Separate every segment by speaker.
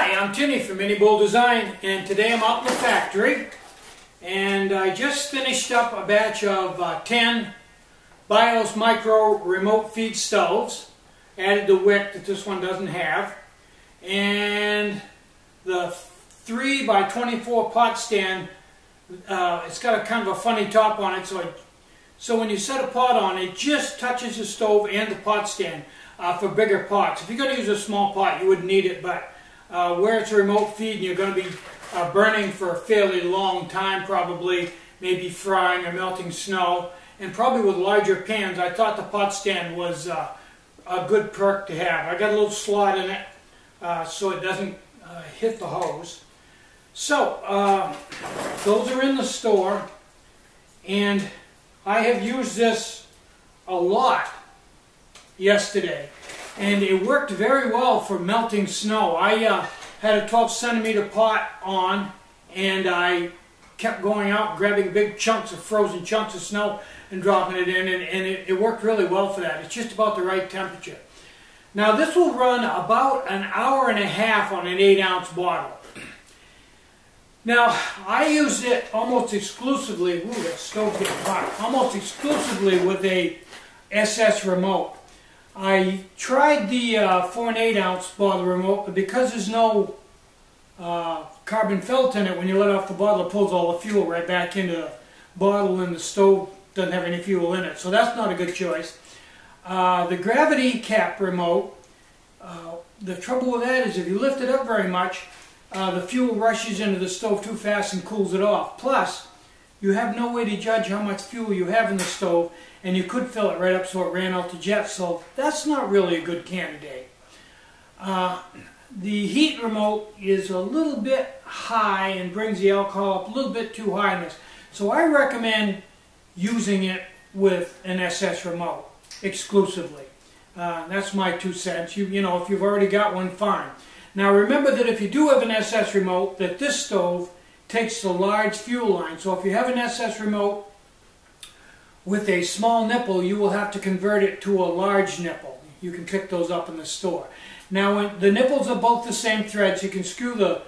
Speaker 1: Hi, I'm Tinny from minibulldesign, and today I'm out in the factory, and I just finished up a batch of 10 BIOS micro remote feed stoves. Added the wick that this one doesn't have, and the 3 by 24 pot stand. It's got a kind of a funny top on it, so when you set a pot on, it just touches the stove and the pot stand for bigger pots. If you're going to use a small pot, you wouldn't need it, but where it's a remote feed and you're going to be burning for a fairly long time, probably, maybe frying or melting snow, and probably with larger pans, I thought the pot stand was a good perk to have. I got a little slot in it so it doesn't hit the hose. So, those are in the store, and I have used this a lot yesterday, and it worked very well for melting snow. I had a 12 centimeter pot on, and I kept going out grabbing big chunks of frozen chunks of snow and dropping it in, and it worked really well for that. It's just about the right temperature. Now this will run about an hour and a half on an 8-ounce bottle. Now I used it almost exclusively, ooh, that stove's getting hot, almost exclusively with a SS remote. I tried the 4 and 8-ounce bottle remote, but because there's no carbon filter in it, when you let off the bottle, it pulls all the fuel right back into the bottle, and the stove doesn't have any fuel in it, so that's not a good choice. The gravity cap remote, the trouble with that is if you lift it up very much, the fuel rushes into the stove too fast and cools it off. Plus, you have no way to judge how much fuel you have in the stove, and you could fill it right up so it ran out to jet, so that's not really a good candidate. The heat remote is a little bit high and brings the alcohol up a little bit too high in this, so I recommend using it with an SS remote exclusively. That's my 2 cents. You know, if you've already got one, fine. Now remember that if you do have an SS remote, that this stove takes the large fuel line. So if you have an SS remote with a small nipple, you will have to convert it to a large nipple. You can pick those up in the store. Now when the nipples are both the same threads, you can screw the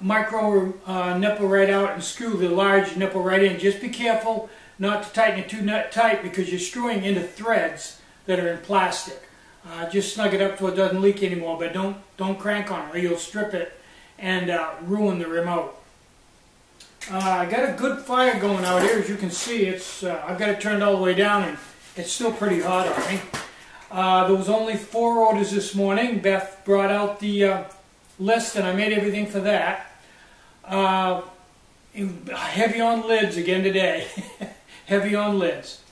Speaker 1: micro nipple right out and screw the large nipple right in. Just be careful not to tighten it too tight, because you're screwing into threads that are in plastic. Just snug it up so it doesn't leak anymore, but don't crank on it or you'll strip it and ruin the remote. I got a good fire going out here. As you can see, it's I've got it turned all the way down, and it's still pretty hot on me. There was only 4 orders this morning. Beth brought out the list, and I made everything for that. Heavy on lids again today. Heavy on lids.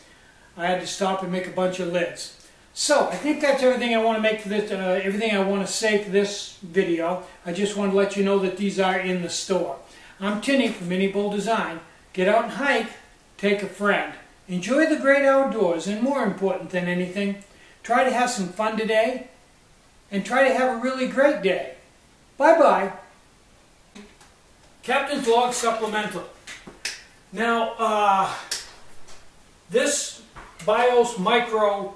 Speaker 1: I had to stop and make a bunch of lids. So I think that's everything I want to make for this. Everything I want to say for this video. I just want to let you know that these are in the store. I'm Tinny from minibulldesign. Get out and hike. Take a friend. Enjoy the great outdoors, and more important than anything, try to have some fun today, and try to have a really great day. Bye-bye. Captain's Log Supplemental. Now, this BIOS micro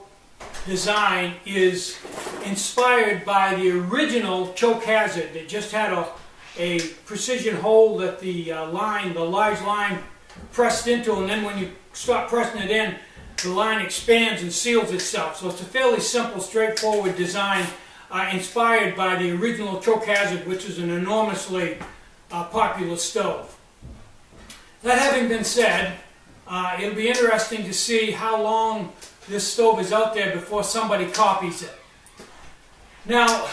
Speaker 1: design is inspired by the original choke hazard. It just had a precision hole that the large line pressed into, and then when you stop pressing it in, the line expands and seals itself. So it's a fairly simple, straightforward design inspired by the original choke hazard, which is an enormously popular stove. That having been said, it'll be interesting to see how long this stove is out there before somebody copies it. Now,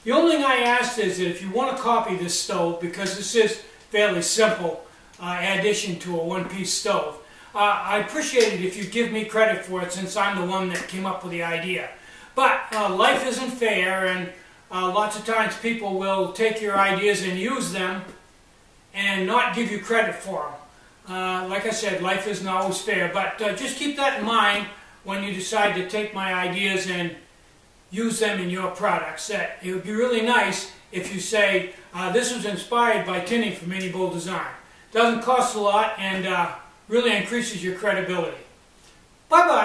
Speaker 1: the only thing I ask is that if you want to copy this stove, because this is fairly simple addition to a one-piece stove, I appreciate it if you give me credit for it, since I'm the one that came up with the idea. But life isn't fair, and lots of times people will take your ideas and use them and not give you credit for them. Like I said, life isn't always fair, but just keep that in mind when you decide to take my ideas and use them in your products. That it would be really nice if you say, this was inspired by Tinny from minibulldesign. Doesn't cost a lot, and really increases your credibility. Bye-bye.